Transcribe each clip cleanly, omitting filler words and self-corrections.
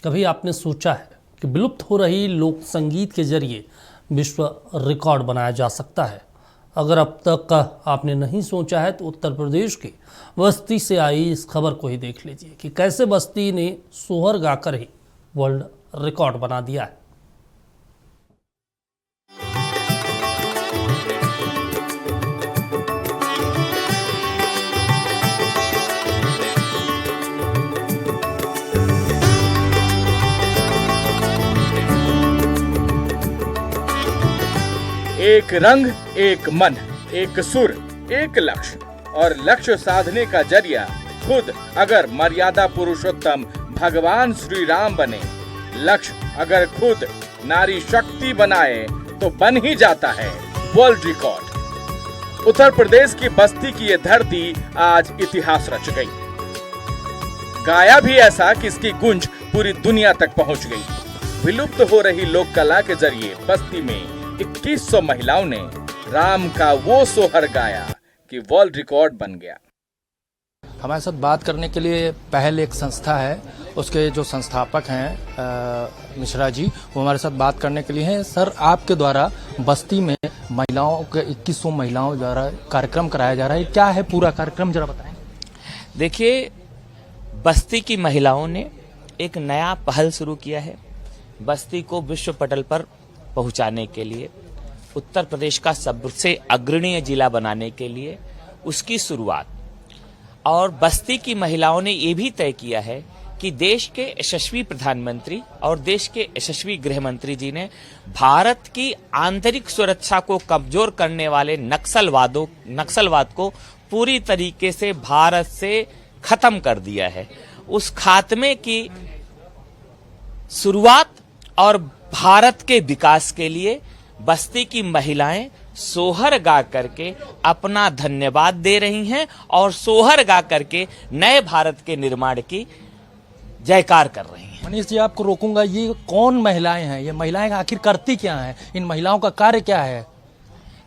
कभी आपने सोचा है कि विलुप्त हो रही लोक संगीत के जरिए विश्व रिकॉर्ड बनाया जा सकता है? अगर अब तक आपने नहीं सोचा है तो उत्तर प्रदेश के बस्ती से आई इस खबर को ही देख लीजिए कि कैसे बस्ती ने सोहर गाकर ही वर्ल्ड रिकॉर्ड बना दिया है। एक रंग, एक मन, एक सुर, एक लक्ष्य और लक्ष्य साधने का जरिया खुद अगर मर्यादा पुरुषोत्तम भगवान श्री राम बने, लक्ष्य अगर खुद नारी शक्ति बनाए तो बन ही जाता है वर्ल्ड रिकॉर्ड। उत्तर प्रदेश की बस्ती की ये धरती आज इतिहास रच गई। गाया भी ऐसा कि इसकी गूंज पूरी दुनिया तक पहुंच गई। विलुप्त हो रही लोक कला के जरिए बस्ती में 2100 महिलाओं ने राम का वो सोहर गाया कि वर्ल्ड रिकॉर्ड बन गया। हमारे साथ बात करने के लिए पहल एक संस्था है, उसके जो संस्थापक हैं मिश्रा जी, वो हमारे साथ बात करने के लिए हैं। सर, आपके द्वारा बस्ती में महिलाओं के 2100 महिलाओं द्वारा कार्यक्रम कराया जा रहा है, क्या है पूरा कार्यक्रम, जरा बताएं। देखिए, बस्ती की महिलाओं ने एक नया पहल शुरू किया है। बस्ती को विश्व पटल पर पहुंचाने के लिए, उत्तर प्रदेश का सबसे अग्रणीय जिला बनाने के लिए उसकी शुरुआत। और बस्ती की महिलाओं ने ये भी तय किया है कि देश के यशस्वी प्रधानमंत्री और देश के यशस्वी गृह मंत्री जी ने भारत की आंतरिक सुरक्षा को कमजोर करने वाले नक्सलवाद को पूरी तरीके से भारत से खत्म कर दिया है। उस खात्मे की शुरुआत और भारत के विकास के लिए बस्ती की महिलाएं सोहर गा करके अपना धन्यवाद दे रही हैं और सोहर गा करके नए भारत के निर्माण की जयकार कर रही हैं। मनीष जी, आपको रोकूंगा, ये कौन महिलाएं हैं? ये महिलाएं आखिर करती क्या हैं? इन महिलाओं का कार्य क्या है?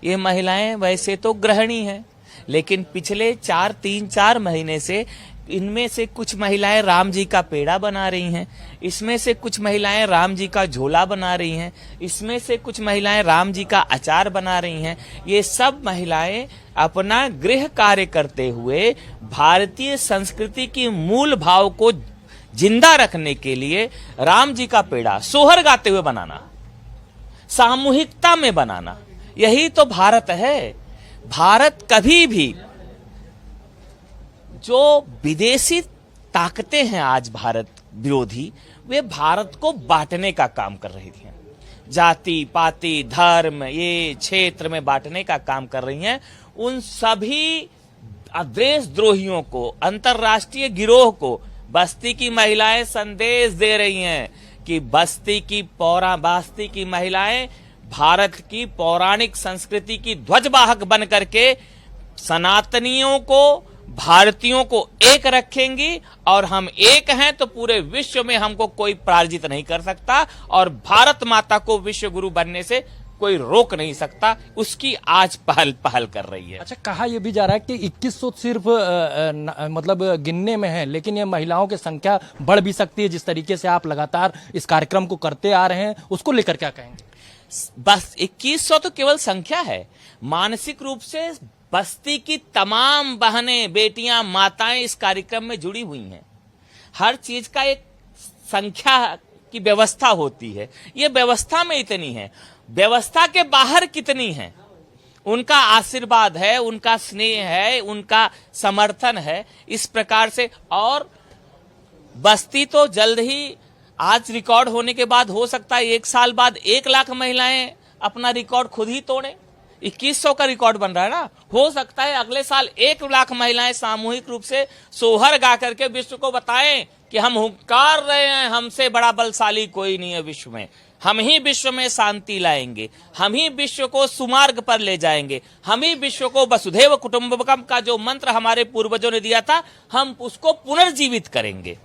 ये महिलाएं वैसे तो गृहिणी हैं, लेकिन पिछले 3-4 महीने से इनमें से कुछ महिलाएं राम जी का पेड़ा बना रही हैं, इसमें से कुछ महिलाएं राम जी का झोला बना रही हैं, इसमें से कुछ महिलाएं राम जी का अचार बना रही हैं। ये सब महिलाएं अपना गृह कार्य करते हुए भारतीय संस्कृति की मूल भाव को जिंदा रखने के लिए राम जी का पेड़ा सोहर गाते हुए बनाना, सामूहिकता में बनाना, यही तो भारत है। भारत कभी भी, जो विदेशी ताकतें हैं आज भारत विरोधी, वे भारत को बांटने का काम कर रही थी, जाति पाति धर्म ये क्षेत्र में बांटने का काम कर रही हैं। उन सभी देशद्रोहियों को, अंतर्राष्ट्रीय गिरोह को बस्ती की महिलाएं संदेश दे रही हैं कि बस्ती की महिलाएं भारत की पौराणिक संस्कृति की ध्वजवाहक बन करके सनातनियों को, भारतीयों को एक रखेंगी और हम एक हैं तो पूरे विश्व में हमको कोई पराजित नहीं कर सकता और भारत माता को विश्व गुरु बनने से कोई रोक नहीं सकता। उसकी आज पहल कर रही है। अच्छा, कहा यह भी जा रहा है कि 2100 सिर्फ मतलब गिनने में है, लेकिन ये महिलाओं की संख्या बढ़ भी सकती है। जिस तरीके से आप लगातार इस कार्यक्रम को करते आ रहे हैं, उसको लेकर क्या कहेंगे? बस 2100 तो केवल संख्या है। मानसिक रूप से बस्ती की तमाम बहनें, बेटियां, माताएं इस कार्यक्रम में जुड़ी हुई हैं। हर चीज का एक संख्या की व्यवस्था होती है। ये व्यवस्था में इतनी है, व्यवस्था के बाहर कितनी है, उनका आशीर्वाद है, उनका स्नेह है, उनका समर्थन है। इस प्रकार से, और बस्ती तो जल्द ही, आज रिकॉर्ड होने के बाद हो सकता है 1 साल बाद 1 लाख महिलाएं अपना रिकॉर्ड खुद ही तोड़े। 2100 का रिकॉर्ड बन रहा है ना, हो सकता है अगले साल 1 लाख महिलाएं सामूहिक रूप से सोहर गा करके विश्व को बताएं कि हम हुंकार रहे हैं, हमसे बड़ा बलशाली कोई नहीं है विश्व में, हम ही विश्व में शांति लाएंगे, हम ही विश्व को सुमार्ग पर ले जाएंगे, हम ही विश्व को वसुधैव कुटुंबकम का जो मंत्र हमारे पूर्वजों ने दिया था, हम उसको पुनर्जीवित करेंगे।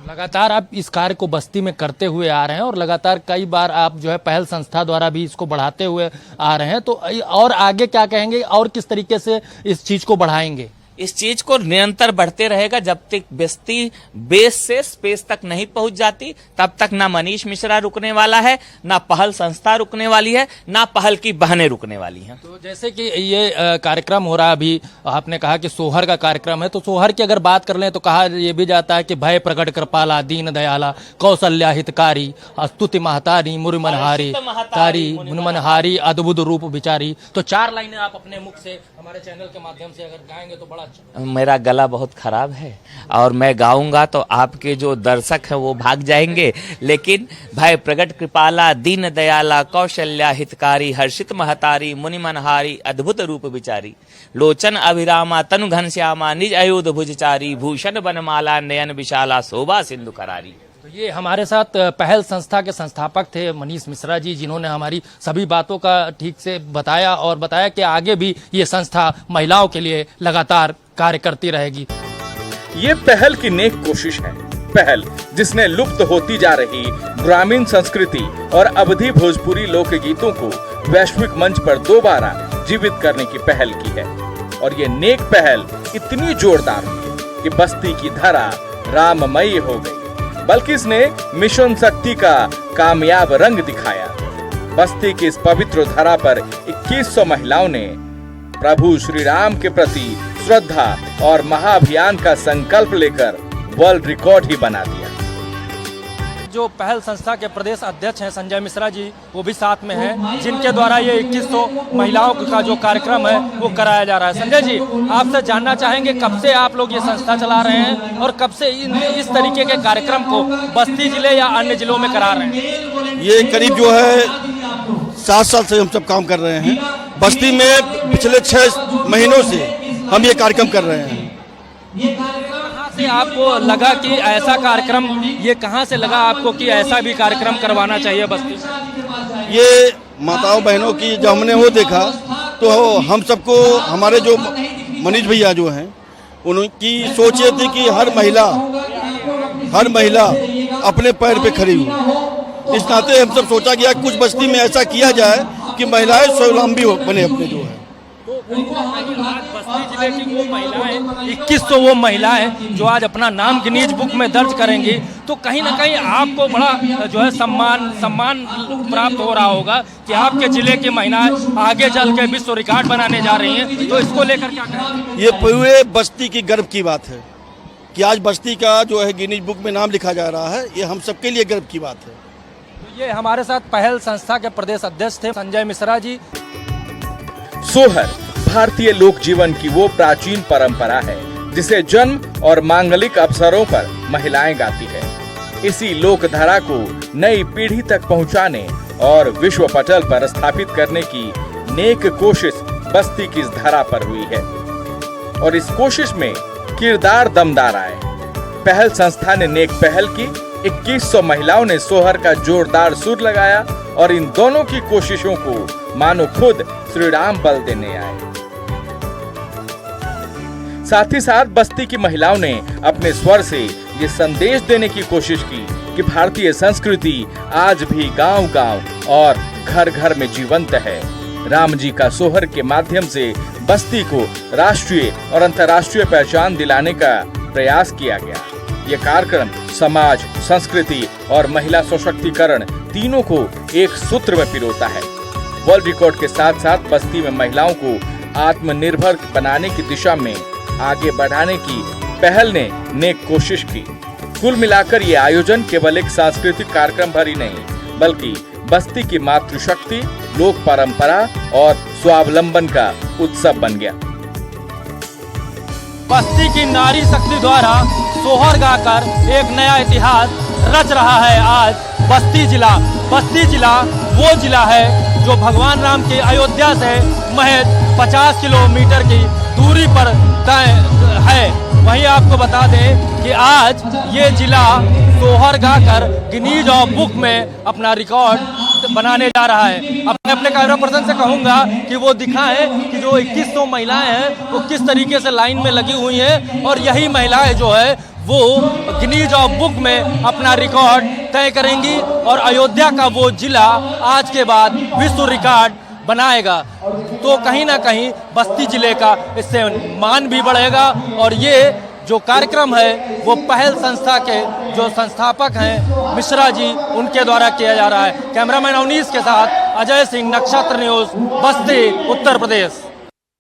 लगातार आप इस कार्य को बस्ती में करते हुए आ रहे हैं और लगातार कई बार आप जो है पहल संस्था द्वारा भी इसको बढ़ाते हुए आ रहे हैं, तो और आगे क्या कहेंगे और किस तरीके से इस चीज को बढ़ाएंगे? इस चीज को निरंतर बढ़ते रहेगा जब तक बस्ती बेस से स्पेस तक नहीं पहुंच जाती, तब तक ना मनीष मिश्रा रुकने वाला है, ना पहल संस्था रुकने वाली है, ना पहल की बहनें रुकने वाली हैं। तो जैसे कि ये कार्यक्रम हो रहा है, अभी आपने कहा कि सोहर का कार्यक्रम है, तो सोहर की अगर बात कर लें तो कहा यह भी जाता है कि भय प्रकट कृपाला दीन दयाला कौशल्या हितकारी स्तुति महतारी मुरमनहारी तारी मुनमनहारी अद्भुत रूप विचारी। तो 4 लाइनें आप अपने मुख से हमारे चैनल के माध्यम से अगर गाएंगे तो बड़ा अच्छा। मेरा गला बहुत खराब है और मैं गाऊंगा तो आपके जो दर्शक हैं वो भाग जाएंगे, लेकिन भय प्रकट कृपाला दीन दयाला कौशल्या हितकारी हर्षित महतारी मुनिमनहारी अद्भुत रूप विचारी लोचन अभिरामा तनु घनश्यामा निज अयोध भुजचारी भूषण बनमाला नयन विशाला शोभा सिंधु करारी। तो ये हमारे साथ पहल संस्था के संस्थापक थे मनीष मिश्रा जी, जिन्होंने हमारी सभी बातों का ठीक से बताया और बताया कि आगे भी ये संस्था महिलाओं के लिए लगातार कार्य करती रहेगी। ये पहल की नेक कोशिश है, पहल जिसने लुप्त होती जा रही ग्रामीण संस्कृति और अवधी भोजपुरी लोकगीतों को वैश्विक मंच पर दोबारा जीवित करने की पहल की है। और ये नेक पहल इतनी जोरदार हुई कि बस्ती की धरा राममयी हो गई, बल्कि इसने मिशन शक्ति का कामयाब रंग दिखाया। बस्ती की इस पवित्र धरा पर 2100 महिलाओं ने प्रभु श्री राम के प्रति श्रद्धा और महाअभियान का संकल्प लेकर वर्ल्ड रिकॉर्ड ही बना दिया। जो पहल संस्था के प्रदेश अध्यक्ष हैं संजय मिश्रा जी, वो भी साथ में हैं, जिनके द्वारा ये 2100 महिलाओं का जो कार्यक्रम है वो कराया जा रहा है। संजय जी, आपसे जानना चाहेंगे कब से आप लोग ये संस्था चला रहे हैं और कब से इस तरीके के कार्यक्रम को बस्ती जिले या अन्य जिलों में करा रहे हैं? ये करीब जो है 7 साल से हम सब काम कर रहे हैं। बस्ती में पिछले 6 महीनों से हम ये कार्यक्रम कर रहे हैं। कहाँ से आपको लगा कि ऐसा कार्यक्रम, ये कहाँ से लगा आपको कि ऐसा भी कार्यक्रम करवाना चाहिए बस्ती? ये माताओं बहनों की जब हमने वो देखा तो हम सबको, हमारे जो मनीष भैया जो हैं, उनकी सोच ये थी कि हर महिला अपने पैर पे खड़ी हो। इस नाते हम सब सोचा गया कुछ बस्ती में ऐसा किया जाए कि महिलाएं स्वावलंबी बने अपने जो है। आज बस्ती जिले की वो महिलाएं 2100 वो महिलाएं जो आज अपना नाम गिनीज बुक में दर्ज करेंगी, तो कहीं ना कहीं आपको बड़ा जो है सम्मान प्राप्त हो रहा होगा कि आपके जिले की महिलाएं आगे चल के विश्व रिकॉर्ड बनाने जा रही हैं। तो इसको लेकर क्या कहेंगे? ये पूरे बस्ती की गर्व की बात है कि आज बस्ती का जो है गिनीज बुक में नाम लिखा जा रहा है। ये हम सबके लिए गर्व की बात है। तो ये हमारे साथ पहल संस्था के प्रदेश अध्यक्ष थे संजय मिश्रा जी। सोहर भारतीय लोक जीवन की वो प्राचीन परंपरा है जिसे जन्म और मांगलिक अवसरों पर महिलाएं गाती है। इसी लोक धारा को नई पीढ़ी तक पहुंचाने और विश्व पटल पर स्थापित करने की नेक कोशिश बस्ती की इस धरा पर हुई है। और इस कोशिश में किरदार दमदार आए। पहल संस्था ने नेक पहल की, 2100 महिलाओं ने सोहर का जोरदार सुर लगाया और इन दोनों की कोशिशों को मानो खुद श्री राम बल देने आए। साथ ही साथ बस्ती की महिलाओं ने अपने स्वर से ये संदेश देने की कोशिश की कि भारतीय संस्कृति आज भी गांव-गांव और घर-घर में जीवंत है। राम जी का सोहर के माध्यम से बस्ती को राष्ट्रीय और अंतर्राष्ट्रीय पहचान दिलाने का प्रयास किया गया। ये कार्यक्रम समाज, संस्कृति और महिला सशक्तिकरण तीनों को एक सूत्र में पिरोता है। वर्ल्ड रिकॉर्ड के साथ साथ बस्ती में महिलाओं को आत्मनिर्भर बनाने की दिशा में आगे बढ़ाने की पहल ने नेक कोशिश की। कुल मिलाकर ये आयोजन केवल एक सांस्कृतिक कार्यक्रम भर ही नहीं, बल्कि बस्ती की मातृशक्ति, लोक परंपरा और स्वावलंबन का उत्सव बन गया। बस्ती की नारी शक्ति द्वारा सोहर गाकर एक नया इतिहास रच रहा है आज बस्ती जिला। बस्ती जिला वो जिला है जो भगवान राम की अयोध्या से महज 50 किलोमीटर की दूरी पर है। वहीं आपको बता दें कि आज ये जिला सोहर गाकर गिनीज बुक में अपना रिकॉर्ड बनाने जा रहा है। अपने कैमरा पर्सन से कहूंगा कि वो दिखाएं कि जो 2100 महिलाएं हैं वो किस तरीके से लाइन में लगी हुई हैं और यही महिलाएं जो है वो गिनीज बुक में अपना रिकॉर्ड तय करेंगी और अयोध्या का वो जिला आज के बाद विश्व रिकॉर्ड बनाएगा तो कहीं ना कहीं बस्ती जिले का इससे मान भी बढ़ेगा। और ये जो कार्यक्रम है वो पहल संस्था के जो संस्थापक हैं मिश्रा जी, उनके द्वारा किया जा रहा है। कैमरामैन अवनीश के साथ अजय सिंह, नक्षत्र न्यूज़, बस्ती, उत्तर प्रदेश।